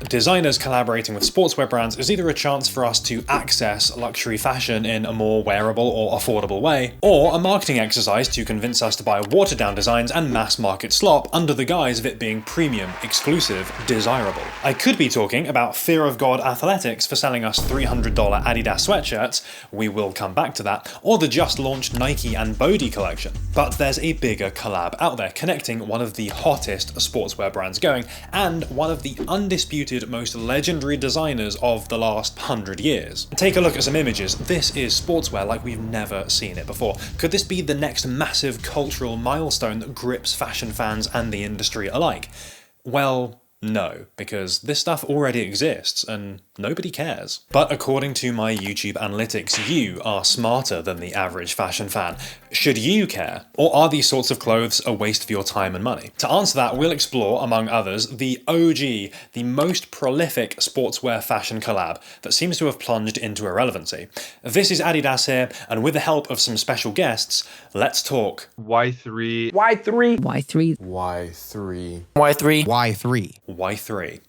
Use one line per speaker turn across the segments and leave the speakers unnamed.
designers collaborating with sportswear brands is either a chance for us to access luxury fashion in a more wearable or affordable way, or a marketing exercise to convince us to buy watered-down designs and mass-market slop under the guise of it being premium, exclusive, desirable. I could be talking about Fear of God Athletics for selling us $300 Adidas sweatshirts, we will come back to that, or the just-launched Nike and Bodhi collection. But there's a bigger collab out there connecting one of the hottest sportswear brands going, and one of the undisputed most legendary designers of the last 100 years. Take a look at some images. This is sportswear like we've never seen it before. Could this be the next massive cultural milestone that grips fashion fans and the industry alike? Well, no, because this stuff already exists and nobody cares. But according to my YouTube analytics, you are smarter than the average fashion fan. Should you care? Or are these sorts of clothes a waste of your time and money? To answer that, we'll explore, among others, the OG, the most prolific sportswear fashion collab that seems to have plunged into irrelevancy. This is Adidas here, and with the help of some special guests, let's talk
Y-3.
Y-3.
Y-3.
Y-3.
Y-3.
Y-3.
Y-3.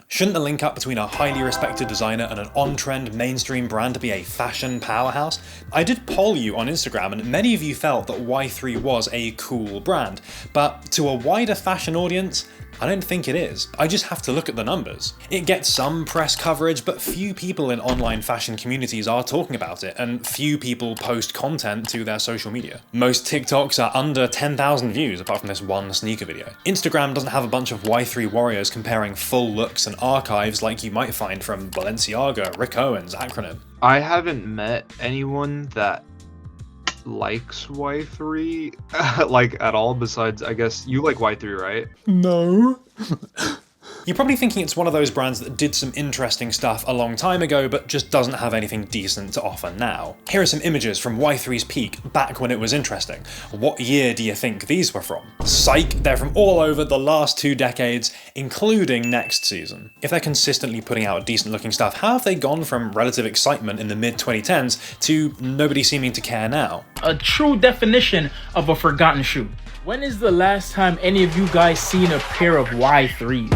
Shouldn't the link up between a highly respected designer and an on-trend mainstream brand be a fashion powerhouse? I did poll you on Instagram and many of you felt that Y-3 was a cool brand, but to a wider fashion audience, I don't think it is. I just have to look at the numbers. It gets some press coverage, but few people in online fashion communities are talking about it, and few people post content to their social media. Most TikToks are under 10,000 views, apart from this one sneaker video. Instagram doesn't have a bunch of Y3 warriors comparing full looks and archives like you might find from Balenciaga, Rick Owens, Acronym.
I haven't met anyone that likes Y3 like at all, besides I guess you like Y3, right?
No. You're probably thinking it's one of those brands that did some interesting stuff a long time ago but just doesn't have anything decent to offer now. Here are some images from Y3's peak back when it was interesting. What year do you think these were from? Psych, they're from all over the last 2 decades, including next season. If they're consistently putting out decent looking stuff, how have they gone from relative excitement in the mid-2010s to nobody seeming to care now?
A true definition of a forgotten shoe. When is the last time any of you guys seen a pair of Y3s?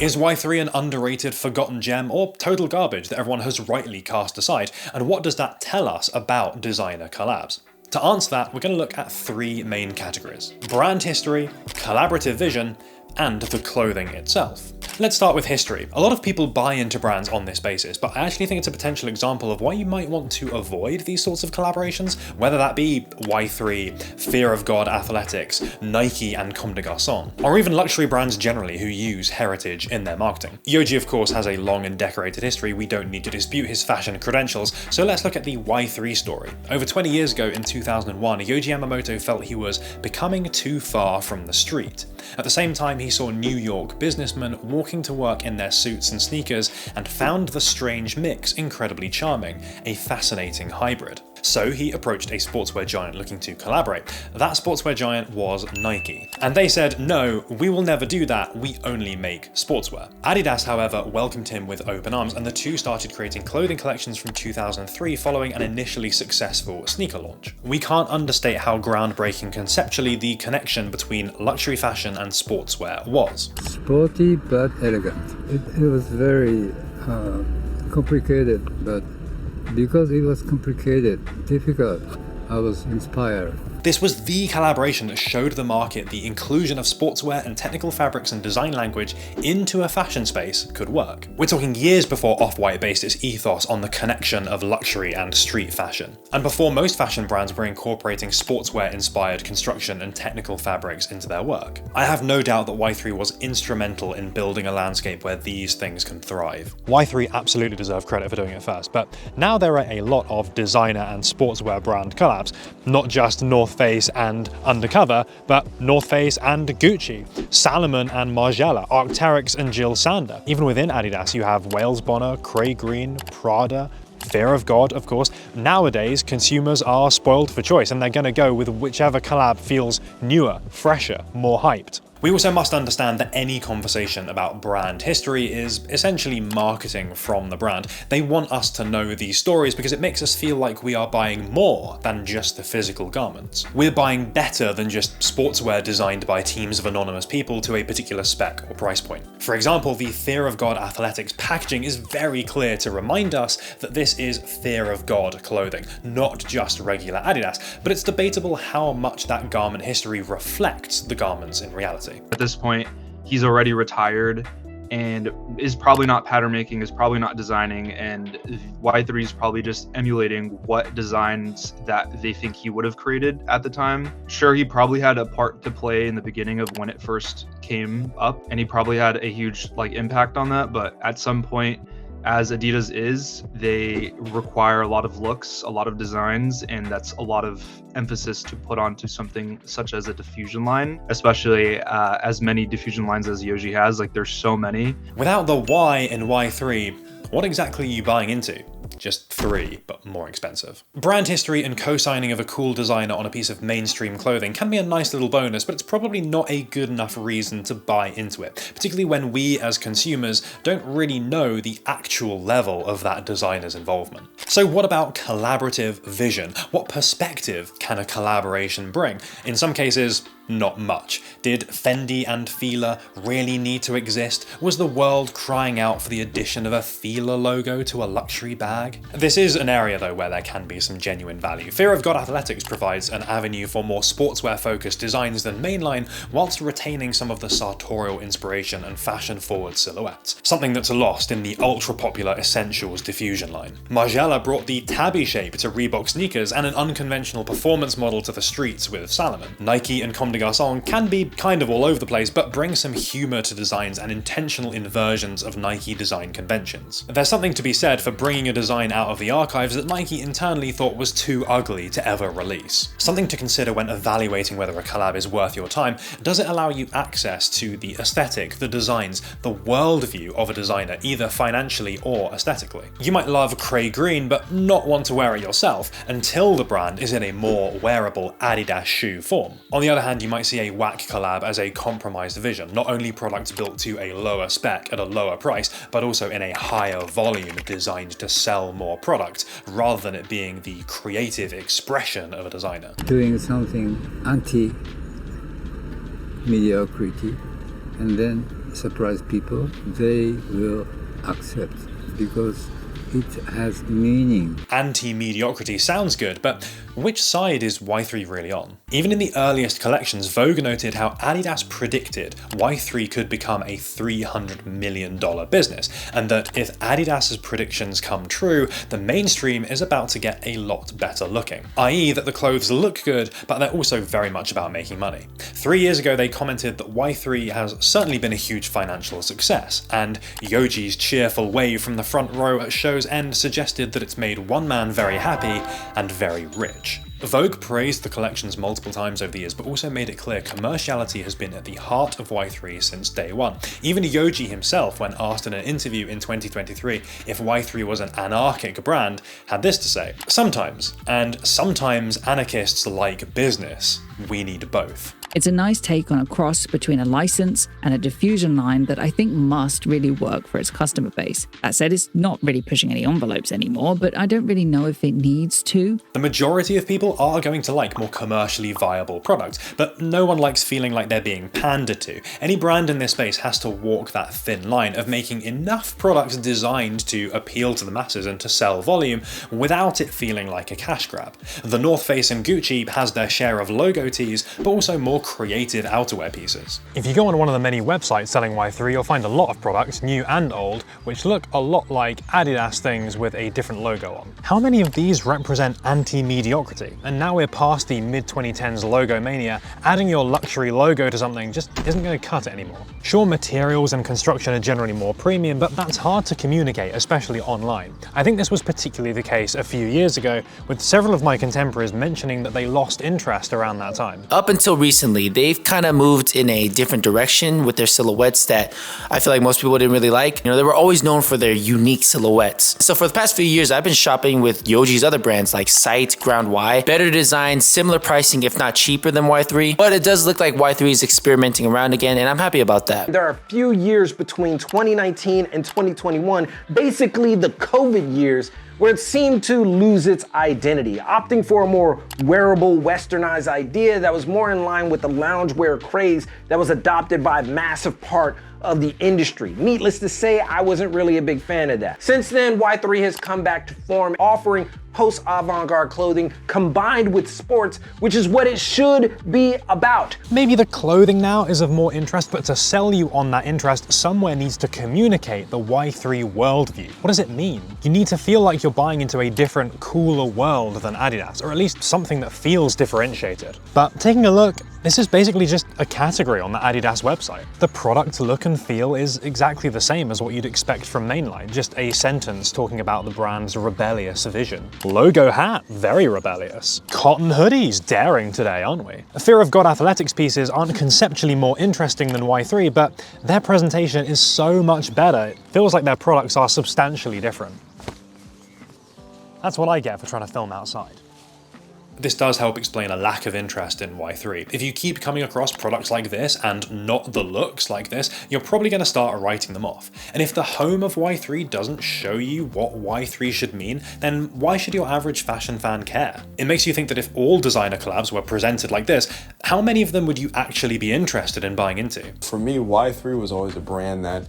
Is Y3 an underrated, forgotten gem, or total garbage that everyone has rightly cast aside? And what does that tell us about designer collabs? To answer that, we're going to look at 3 main categories: brand history, collaborative vision, and the clothing itself. Let's start with history. A lot of people buy into brands on this basis, but I actually think it's a potential example of why you might want to avoid these sorts of collaborations, whether that be Y3, Fear of God Athletics, Nike and Comme des Garçons, or even luxury brands generally who use heritage in their marketing. Yohji, of course, has a long and decorated history. We don't need to dispute his fashion credentials, so let's look at the Y3 story. Over 20 years ago, in 2001, Yohji Yamamoto felt he was becoming too far from the street. At the same time, he saw New York businessmen walking to work in their suits and sneakers and found the strange mix incredibly charming, a fascinating hybrid. So he approached a sportswear giant looking to collaborate. That sportswear giant was Nike. And they said, no, we will never do that, we only make sportswear. Adidas, however, welcomed him with open arms, and the two started creating clothing collections from 2003 following an initially successful sneaker launch. We can't understate how groundbreaking conceptually the connection between luxury fashion and sportswear was.
Sporty but elegant. It was very complicated, but because it was complicated, difficult, I was inspired.
This was the collaboration that showed the market the inclusion of sportswear and technical fabrics and design language into a fashion space could work. We're talking years before Off-White based its ethos on the connection of luxury and street fashion, and before most fashion brands were incorporating sportswear-inspired construction and technical fabrics into their work. I have no doubt that Y3 was instrumental in building a landscape where these things can thrive. Y3 absolutely deserve credit for doing it first, but now there are a lot of designer and sportswear brand collabs, not just North Face and Undercover, but North Face and Gucci, Salomon and Margiela, Arc'teryx and Jill Sander. Even within Adidas, you have Wales Bonner, Craig Green, Prada, Fear of God, of course. Nowadays, consumers are spoiled for choice, and they're going to go with whichever collab feels newer, fresher, more hyped. We also must understand that any conversation about brand history is essentially marketing from the brand. They want us to know these stories because it makes us feel like we are buying more than just the physical garments. We're buying better than just sportswear designed by teams of anonymous people to a particular spec or price point. For example, the Fear of God Athletics packaging is very clear to remind us that this is Fear of God clothing, not just regular Adidas, but it's debatable how much that garment history reflects the garments in reality.
At this point, he's already retired and is probably not pattern making, is probably not designing, and Y-3 is probably just emulating what designs that they think he would have created at the time. Sure, he probably had a part to play in the beginning of when it first came up, and he probably had a huge impact on that, but at some point, as Adidas is, they require a lot of looks, a lot of designs, and that's a lot of emphasis to put onto something such as a diffusion line, especially as many diffusion lines as Yohji has. There's so many.
Without the Y in Y3, what exactly are you buying into? Just 3, but more expensive. Brand history and co-signing of a cool designer on a piece of mainstream clothing can be a nice little bonus, but it's probably not a good enough reason to buy into it, particularly when we as consumers don't really know the actual level of that designer's involvement. So what about collaborative vision? What perspective can a collaboration bring? In some cases, not much. Did Fendi and Fila really need to exist? Was the world crying out for the addition of a Fila logo to a luxury bag? This is an area though where there can be some genuine value. Fear of God Athletics provides an avenue for more sportswear focused designs than mainline, whilst retaining some of the sartorial inspiration and fashion forward silhouettes, something that's lost in the ultra popular Essentials diffusion line. Margiela brought the tabby shape to Reebok sneakers and an unconventional performance model to the streets with Salomon. Nike and Comme des Garçons can be kind of all over the place, but bring some humor to designs and intentional inversions of Nike design conventions. There's something to be said for bringing a design out of the archives that Nike internally thought was too ugly to ever release. Something to consider when evaluating whether a collab is worth your time. Does it allow you access to the aesthetic, the designs, the worldview of a designer, either financially or aesthetically? You might love Cray Green, but not want to wear it yourself until the brand is in a more wearable Adidas shoe form. On the other hand, you might see a whack collab as a compromised vision, not only products built to a lower spec at a lower price, but also in a higher volume designed to sell more product, rather than it being the creative expression of a designer.
Doing something anti-mediocrity and then surprise people, they will accept because it has meaning.
Anti-mediocrity sounds good, but which side is Y3 really on? Even in the earliest collections, Vogue noted how Adidas predicted Y3 could become a $300 million business, and that if Adidas's predictions come true, the mainstream is about to get a lot better looking. i.e. that the clothes look good, but they're also very much about making money. 3 years ago, they commented that Y3 has certainly been a huge financial success, and Yohji's cheerful wave from the front row at show's end suggested that it's made one man very happy and very rich. Vogue praised the collections multiple times over the years, but also made it clear commerciality has been at the heart of Y3 since day one. Even Yohji himself, when asked in an interview in 2023 if Y3 was an anarchic brand, had this to say: "Sometimes, and sometimes anarchists like business. We need both."
It's a nice take on a cross between a license and a diffusion line that I think must really work for its customer base. That said, it's not really pushing any envelopes anymore, but I don't really know if it needs to.
The majority of people are going to like more commercially viable products, but no one likes feeling like they're being pandered to. Any brand in this space has to walk that thin line of making enough products designed to appeal to the masses and to sell volume without it feeling like a cash grab. The North Face and Gucci has their share of logo tees, but also more creative outerwear pieces. If you go on one of the many websites selling Y3, you'll find a lot of products, new and old, which look a lot like Adidas things with a different logo on. How many of these represent anti-mediocrity? And now we're past the mid-2010s logo mania, adding your luxury logo to something just isn't going to cut it anymore. Sure, materials and construction are generally more premium, but that's hard to communicate, especially online. I think this was particularly the case a few years ago, with several of my contemporaries mentioning that they lost interest around that time.
Up until recently, recently. They've kind of moved in a different direction with their silhouettes that I feel like most people didn't really like. You know, they were always known for their unique silhouettes. So for the past few years, I've been shopping with Yohji's other brands like Sight, Ground Y. Better design, similar pricing, if not cheaper than Y3. But it does look like Y3 is experimenting around again, and I'm happy about that.
There are a few years between 2019 and 2021, basically the COVID years, where it seemed to lose its identity, opting for a more wearable, westernized idea that was more in line with the loungewear craze that was adopted by a massive part of the industry. Needless to say, I wasn't really a big fan of that. Since then, Y3 has come back to form, offering post-avant-garde clothing combined with sports, which is what it should be about.
Maybe the clothing now is of more interest, but to sell you on that interest, somewhere needs to communicate the Y3 worldview. What does it mean? You need to feel like you're buying into a different, cooler world than Adidas, or at least something that feels differentiated. But taking a look, this is basically just a category on the Adidas website. The product look and feel is exactly the same as what you'd expect from mainline, just a sentence talking about the brand's rebellious vision. Logo hat, very rebellious. Cotton hoodies, daring today, aren't we? Fear of God athletics pieces aren't conceptually more interesting than Y3, but their presentation is so much better, it feels like their products are substantially different. That's what I get for trying to film outside. This does help explain a lack of interest in Y3. If you keep coming across products like this and not the looks like this, you're probably going to start writing them off. And if the home of Y3 doesn't show you what Y3 should mean, then why should your average fashion fan care? It makes you think that if all designer collabs were presented like this, how many of them would you actually be interested in buying into?
For me, Y3 was always a brand that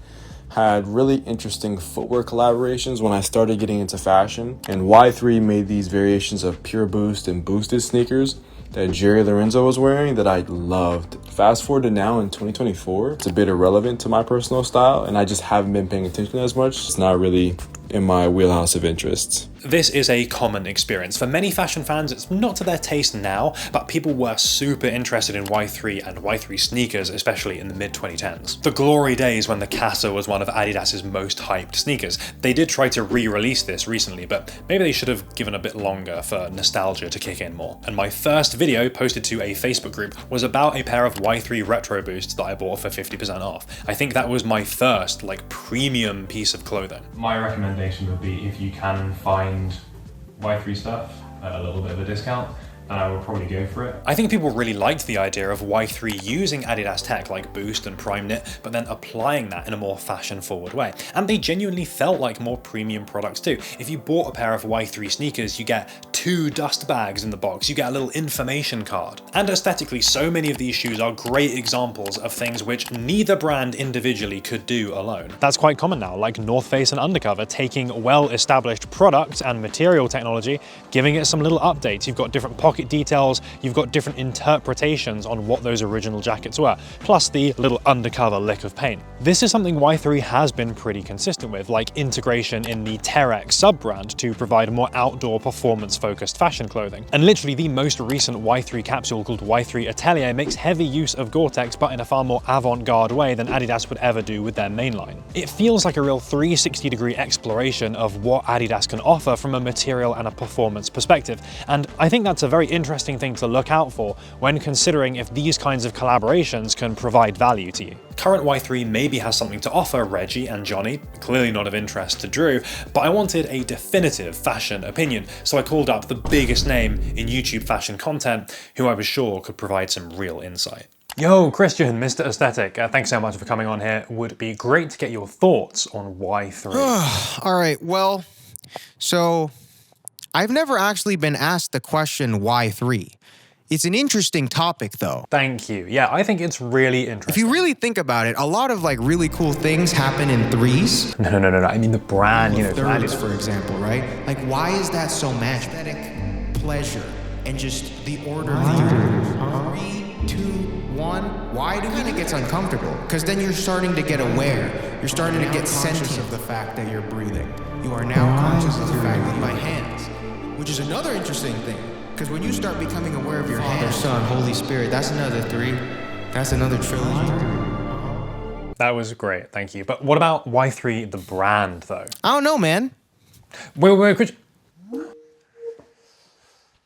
had really interesting footwear collaborations when I started getting into fashion, and Y3 made these variations of Pure Boost and boosted sneakers that Jerry Lorenzo was wearing that I loved. Fast forward to now in 2024, it's a bit irrelevant to my personal style, and I just haven't been paying attention as much. It's not really in my wheelhouse of interests.
This is a common experience. For many fashion fans, it's not to their taste now, but people were super interested in Y3 and Y3 sneakers, especially in the mid-2010s. The glory days when the Casa was one of Adidas's most hyped sneakers. They did try to re-release this recently, but maybe they should have given a bit longer for nostalgia to kick in more. And my first video posted to a Facebook group was about a pair of Y3 retro boosts that I bought for 50% off. I think that was my first, like, premium piece of clothing.
My recommendation would be, if you can find Y3 stuff at a little bit of a discount, then I would probably go for it.
I think people really liked the idea of Y3 using Adidas tech like Boost and Prime Knit, but then applying that in a more fashion-forward way. And they genuinely felt like more premium products too. If you bought a pair of Y3 sneakers, you get 2 dust bags in the box, you get a little information card. And aesthetically, so many of these shoes are great examples of things which neither brand individually could do alone. That's quite common now, like North Face and Undercover taking well-established product and material technology, giving it some little updates. You've got different pocket details, you've got different interpretations on what those original jackets were, plus the little undercover lick of paint. This is something Y3 has been pretty consistent with, like integration in the Terex sub-brand to provide more outdoor performance-focused fashion clothing. And literally the most recent Y3 capsule called Y3 Atelier makes heavy use of Gore-Tex, but in a far more avant-garde way than Adidas would ever do with their mainline. It feels like a real 360-degree exploration of what Adidas can offer from a material and a performance perspective, and I think that's a very interesting thing to look out for when considering if these kinds of collaborations can provide value to you. Current Y3 maybe has something to offer Reggie and Johnny, clearly not of interest to Drew, but I wanted a definitive fashion opinion, so I called up the biggest name in YouTube fashion content who I was sure could provide some real insight. Yo, Christian, Mr. Aesthetic, thanks so much for coming on here. Would be great to get your thoughts on Y3.
All right, well, so I've never actually been asked the question why 3. It's an interesting topic though.
Thank you. Yeah, I think it's really interesting.
If you really think about it, a lot of like really cool things happen in 3s.
No. I mean the brand, you know,
thirds, for example, right? Like, why is that so magic? Aesthetic pleasure and just the order. 3, 2, 1. Why do it gets uncomfortable? Because then you're starting to get aware. You're starting to get conscious of the fact that you're breathing. You are now conscious of the fact that my hands. Which is another interesting thing, because when you start becoming aware of your Father, Son, Holy Spirit, that's another 3. That's another trilogy.
That was great, thank you. But what about Y3, the brand, though?
I don't know, man.
Wait, Christian.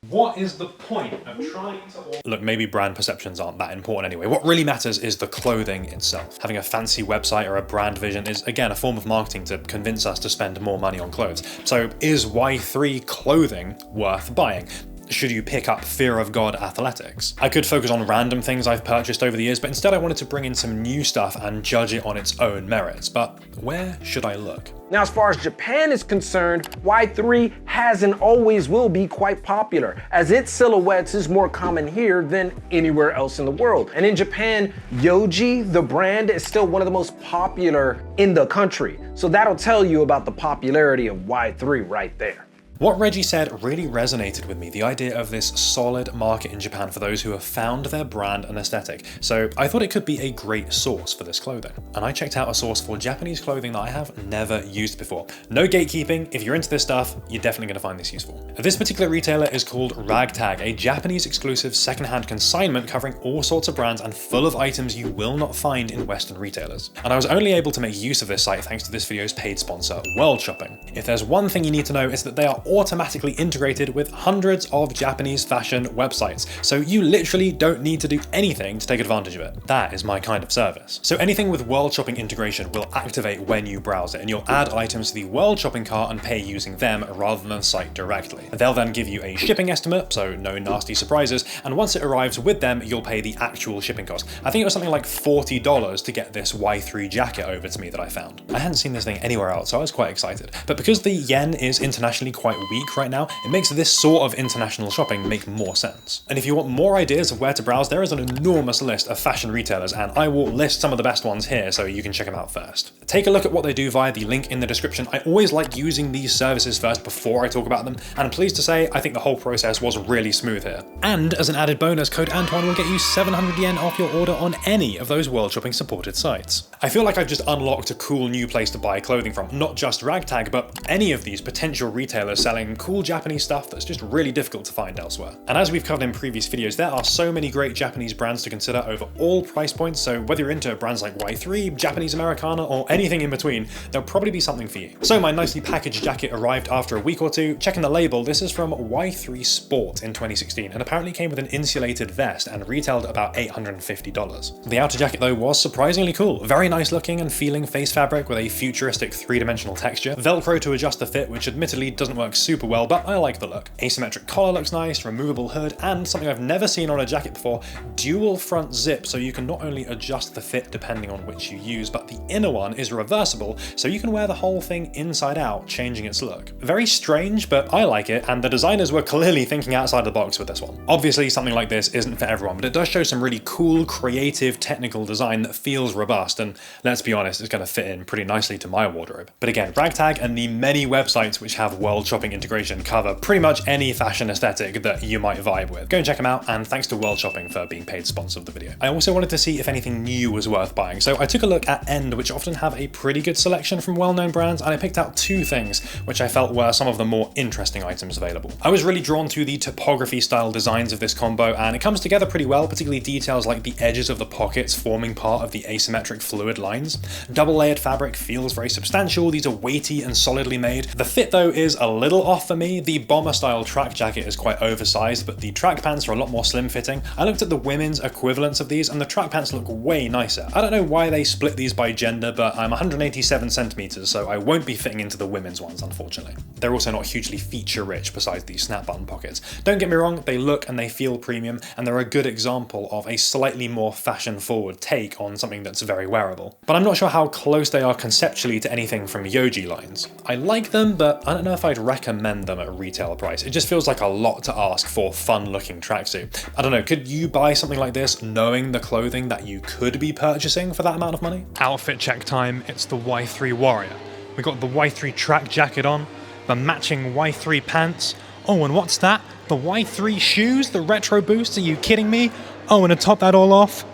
What is the point of trying to... Look, maybe brand perceptions aren't that important anyway. What really matters is the clothing itself. Having a fancy website or a brand vision is, again, a form of marketing to convince us to spend more money on clothes. So is Y3 clothing worth buying? Should you pick up Fear of God athletics? I could focus on random things I've purchased over the years, but instead I wanted to bring in some new stuff and judge it on its own merits. But where should I look?
Now, as far as Japan is concerned, Y3 has and always will be quite popular, as its silhouettes is more common here than anywhere else in the world. And in Japan, Yohji, the brand, is still one of the most popular in the country. So that'll tell you about the popularity of Y3 right there.
What Reggie said really resonated with me, the idea of this solid market in Japan for those who have found their brand and aesthetic. So I thought it could be a great source for this clothing. And I checked out a source for Japanese clothing that I have never used before. No gatekeeping, if you're into this stuff, you're definitely gonna find this useful. This particular retailer is called Ragtag, a Japanese exclusive secondhand consignment covering all sorts of brands and full of items you will not find in Western retailers. And I was only able to make use of this site thanks to this video's paid sponsor, World Shopping. If there's one thing you need to know, it's that they are automatically integrated with hundreds of Japanese fashion websites. So you literally don't need to do anything to take advantage of it. That is my kind of service. So anything with World Shopping integration will activate when you browse it, and you'll add items to the World Shopping cart and pay using them rather than the site directly. They'll then give you a shipping estimate, so no nasty surprises, and once it arrives with them, you'll pay the actual shipping cost. I think it was something like $40 to get this Y3 jacket over to me that I found. I hadn't seen this thing anywhere else, so I was quite excited. But because the yen is internationally quite weak right now, it makes this sort of international shopping make more sense. And if you want more ideas of where to browse, there is an enormous list of fashion retailers, and I will list some of the best ones here so you can check them out first. Take a look at what they do via the link in the description. I always like using these services first before I talk about them, and I'm pleased to say I think the whole process was really smooth here. And as an added bonus, code Antwon will get you 700 yen off your order on any of those World Shopping supported sites. I feel like I've just unlocked a cool new place to buy clothing from, not just Ragtag, but any of these potential retailers selling cool Japanese stuff that's just really difficult to find elsewhere. And as we've covered in previous videos, there are so many great Japanese brands to consider over all price points, so whether you're into brands like Y3, Japanese Americana, or anything in between, there'll probably be something for you. So my nicely packaged jacket arrived after a week or two. Checking the label, this is from Y3 Sport in 2016, and apparently came with an insulated vest and retailed about $850. The outer jacket though was surprisingly cool. Very nice looking and feeling face fabric with a futuristic three-dimensional texture. Velcro to adjust the fit, which admittedly doesn't work super well, but I like the look. Asymmetric collar looks nice, removable hood, and something I've never seen on a jacket before, dual front zip, so you can not only adjust the fit depending on which you use, but the inner one is reversible, so you can wear the whole thing inside out, changing its look. Very strange, but I like it, and the designers were clearly thinking outside the box with this one. Obviously, something like this isn't for everyone, but it does show some really cool, creative, technical design that feels robust, and let's be honest, it's going to fit in pretty nicely to my wardrobe. But again, Ragtag and the many websites which have World Shopping integration cover pretty much any fashion aesthetic that you might vibe with. Go and check them out, and thanks to World Shopping for being paid sponsor of the video. I also wanted to see if anything new was worth buying, so I took a look at End, which often have a pretty good selection from well-known brands, and I picked out two things which I felt were some of the more interesting items available. I was really drawn to the topography style designs of this combo, and it comes together pretty well, particularly details like the edges of the pockets forming part of the asymmetric fluid lines. Double layered fabric feels very substantial, these are weighty and solidly made. The fit though is a little off for me. The bomber style track jacket is quite oversized, but the track pants are a lot more slim fitting. I looked at the women's equivalents of these and the track pants look way nicer. I don't know why they split these by gender, but I'm 187 centimeters, so I won't be fitting into the women's ones, unfortunately. They're also not hugely feature rich besides the snap button pockets. Don't get me wrong, they look and they feel premium, and they're a good example of a slightly more fashion forward take on something that's very wearable. But I'm not sure how close they are conceptually to anything from Yohji lines. I like them, but I don't know if I'd recommend them at a retail price. It just feels like a lot to ask for fun looking tracksuit. I don't know, could you buy something like this knowing the clothing that you could be purchasing for that amount of money? Outfit check time, it's the Y3 Warrior. We got the Y3 track jacket on, the matching Y3 pants. Oh, and what's that? The Y3 shoes? The retro boost? Are you kidding me? Oh, and to top that all off,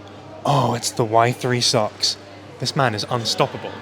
oh, it's the Y3 socks. This man is unstoppable.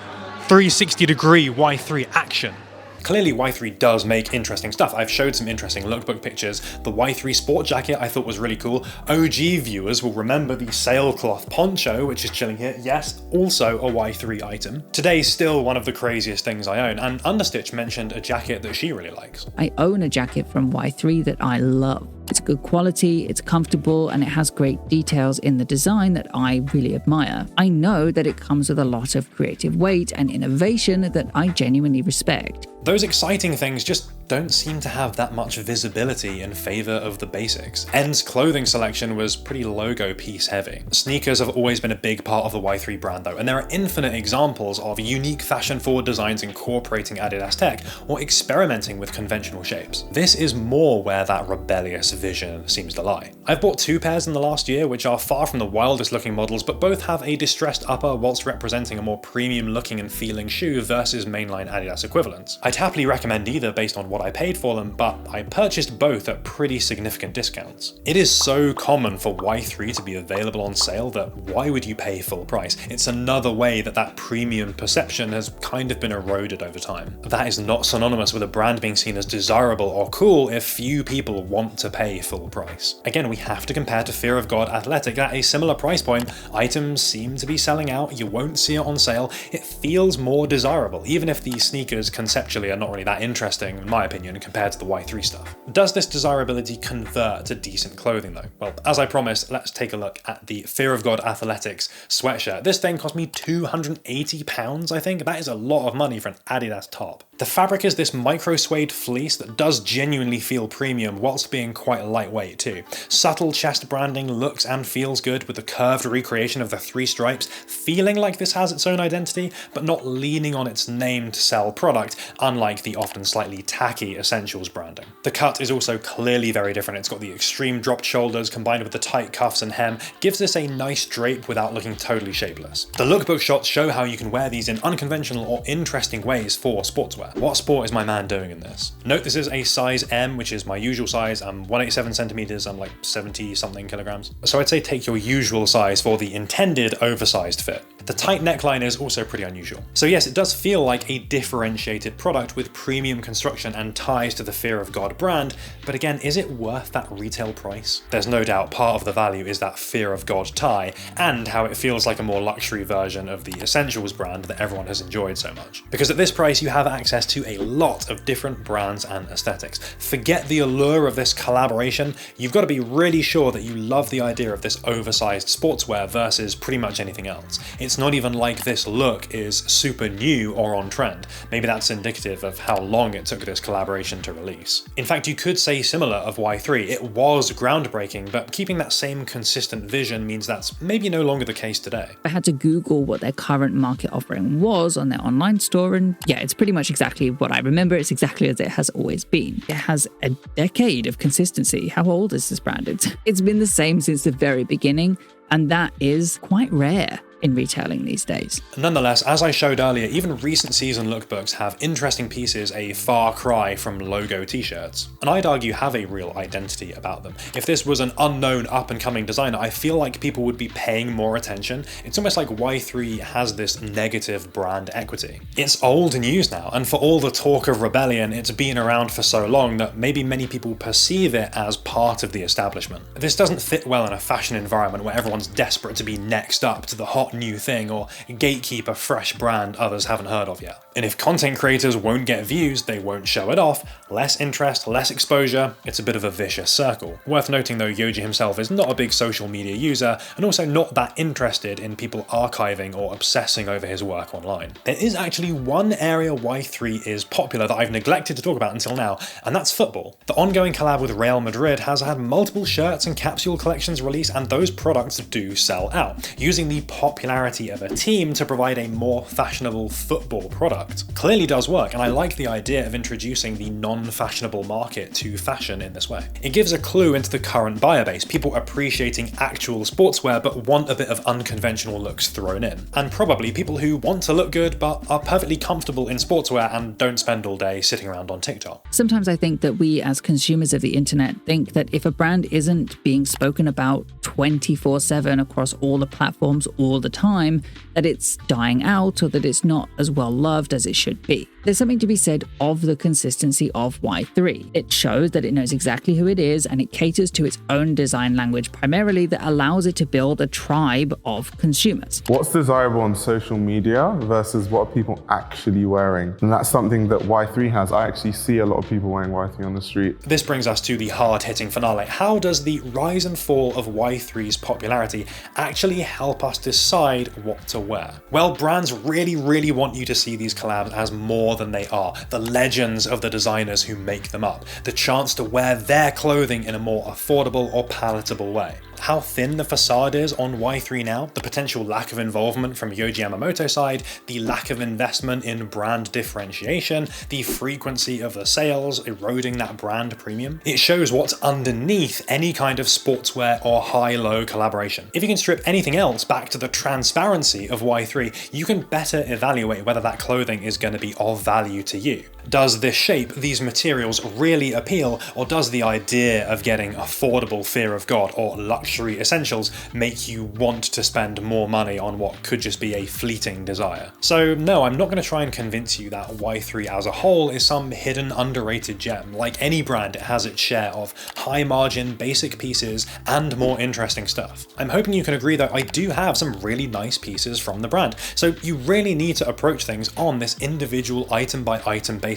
360-degree Y3 action. Clearly Y3 does make interesting stuff. I've showed some interesting lookbook pictures. The Y3 sport jacket I thought was really cool. OG viewers will remember the sailcloth poncho, which is chilling here. Yes, also a Y3 item. Today's still one of the craziest things I own, and Understitch mentioned a jacket that she really likes.
I own a jacket from Y3 that I love. It's good quality, it's comfortable, and it has great details in the design that I really admire. I know that it comes with a lot of creative weight and innovation that I genuinely respect.
Those exciting things just don't seem to have that much visibility in favor of the basics. End's clothing selection was pretty logo piece heavy. Sneakers have always been a big part of the Y-3 brand though, and there are infinite examples of unique fashion-forward designs incorporating Adidas tech or experimenting with conventional shapes. This is more where that rebellious vision seems to lie. I've bought 2 pairs in the last year, which are far from the wildest looking models, but both have a distressed upper whilst representing a more premium looking and feeling shoe versus mainline Adidas equivalents. I'd happily recommend either based on what I paid for them, but I purchased both at pretty significant discounts. It is so common for Y-3 to be available on sale that why would you pay full price? It's another way that premium perception has kind of been eroded over time. That is not synonymous with a brand being seen as desirable or cool if few people want to pay full price. Again, we have to compare to Fear of God Athletic. At a similar price point, items seem to be selling out, you won't see it on sale, it feels more desirable, even if the sneakers conceptually are not really that interesting, in my opinion, compared to the Y-3 stuff. Does this desirability convert to decent clothing though? Well, as I promised, let's take a look at the Fear of God Athletics sweatshirt. This thing cost me £280, I think. That is a lot of money for an Adidas top. The fabric is this micro suede fleece that does genuinely feel premium whilst being quite lightweight too. Subtle chest branding looks and feels good with the curved recreation of the 3 stripes, feeling like this has its own identity, but not leaning on its name to sell product, unlike the often slightly tacky Essentials branding. The cut is also clearly very different. It's got the extreme dropped shoulders combined with the tight cuffs and hem, gives this a nice drape without looking totally shapeless. The lookbook shots show how you can wear these in unconventional or interesting ways for sportswear. What sport is my man doing in this? Note this is a size M, which is my usual size. I'm 187 centimeters, I'm like 70 something kilograms. So I'd say take your usual size for the intended oversized fit. The tight neckline is also pretty unusual. So yes, it does feel like a differentiated product with premium construction and ties to the Fear of God brand, but again, is it worth that retail price? There's no doubt part of the value is that Fear of God tie, and how it feels like a more luxury version of the Essentials brand that everyone has enjoyed so much. Because at this price, you have access to a lot of different brands and aesthetics. Forget the allure of this collaboration, you've got to be really sure that you love the idea of this oversized sportswear versus pretty much anything else. It's not even like this look is super new or on trend. Maybe that's indicative of how long it took this collaboration to release. In fact, you could say similar of Y-3. It was groundbreaking, but keeping that same consistent vision means that's maybe no longer the case today.
I had to Google what their current market offering was on their online store, and yeah, it's pretty much exactly what I remember. It's exactly as it has always been. It has a decade of consistency. How old is this brand? It's been the same since the very beginning, and that is quite rare in retailing these days.
Nonetheless, as I showed earlier, even recent season lookbooks have interesting pieces a far cry from logo t-shirts, and I'd argue have a real identity about them. If this was an unknown up-and-coming designer, I feel like people would be paying more attention. It's almost like Y-3 has this negative brand equity. It's old news now, and for all the talk of rebellion, it's been around for so long that maybe many people perceive it as part of the establishment. This doesn't fit well in a fashion environment where everyone's desperate to be next up to the hot new thing or gatekeep a fresh brand others haven't heard of yet. And if content creators won't get views, they won't show it off, less interest, less exposure, it's a bit of a vicious circle. Worth noting though, Yohji himself is not a big social media user and also not that interested in people archiving or obsessing over his work online. There is actually one area Y-3 is popular that I've neglected to talk about until now, and that's football. The ongoing collab with Real Madrid has had multiple shirts and capsule collections released, and those products do sell out, using the popularity of a team to provide a more fashionable football product. Clearly does work, and I like the idea of introducing the non-fashionable market to fashion in this way. It gives a clue into the current buyer base, people appreciating actual sportswear but want a bit of unconventional looks thrown in. And probably people who want to look good but are perfectly comfortable in sportswear and don't spend all day sitting around on TikTok.
Sometimes I think that we as consumers of the internet think that if a brand isn't being spoken about 24/7 across all the platforms all the time, that it's dying out or that it's not as well loved just as it should be. There's something to be said of the consistency of Y3. It shows that it knows exactly who it is, and it caters to its own design language primarily that allows it to build a tribe of consumers.
What's desirable on social media versus what are people actually wearing? And that's something that Y3 has. I actually see a lot of people wearing Y3 on the street.
This brings us to the hard-hitting finale. How does the rise and fall of Y3's popularity actually help us decide what to wear? Well, brands really want you to see these collabs as more than they are. The legends of the designers who make them up. The chance to wear their clothing in a more affordable or palatable way. How thin the facade is on Y3 now, the potential lack of involvement from Yohji Yamamoto's side, the lack of investment in brand differentiation, the frequency of the sales eroding that brand premium. It shows what's underneath any kind of sportswear or high-low collaboration. If you can strip anything else back to the transparency of Y3, you can better evaluate whether that clothing is going to be of value to you. Does this shape, these materials really appeal, or does the idea of getting affordable fear of God or luxury essentials make you want to spend more money on what could just be a fleeting desire? So no, I'm not going to try and convince you that Y3 as a whole is some hidden underrated gem. Like any brand, it has its share of high margin, basic pieces and more interesting stuff. I'm hoping you can agree that I do have some really nice pieces from the brand, so you really need to approach things on this individual item by item basis.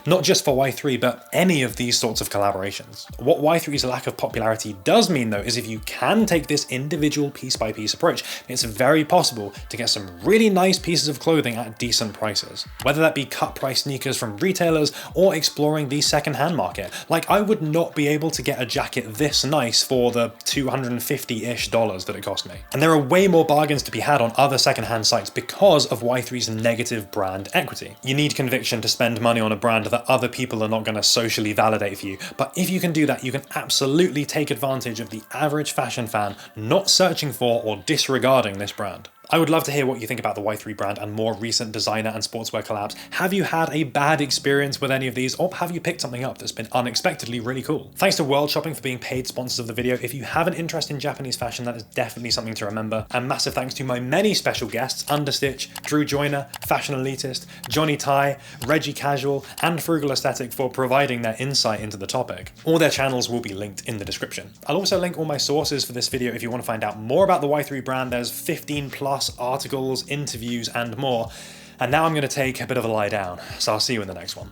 Not just for Y3, but any of these sorts of collaborations. What Y3's lack of popularity does mean though is if you can take this individual piece by piece approach, it's very possible to get some really nice pieces of clothing at decent prices. Whether that be cut price sneakers from retailers or exploring the secondhand market. Like I would not be able to get a jacket this nice for the $250-ish that it cost me. And there are way more bargains to be had on other secondhand sites because of Y3's negative brand equity. You need conviction to spend money on a brand that other people are not going to socially validate for you, but if you can do that, you can absolutely take advantage of the average fashion fan not searching for or disregarding this brand. I would love to hear what you think about the Y3 brand and more recent designer and sportswear collabs. Have you had a bad experience with any of these, or have you picked something up that's been unexpectedly really cool? Thanks to World Shopping for being paid sponsors of the video. If you have an interest in Japanese fashion, that is definitely something to remember. And massive thanks to my many special guests, Understitch, Drew Joyner, Fashion Elitist, Johnny Tai, Reggie Casual, and Frugal Aesthetic for providing their insight into the topic. All their channels will be linked in the description. I'll also link all my sources for this video if you want to find out more about the Y3 brand. There's 15+ articles, interviews, and more. And now I'm going to take a bit of a lie down, so I'll see you in the next one.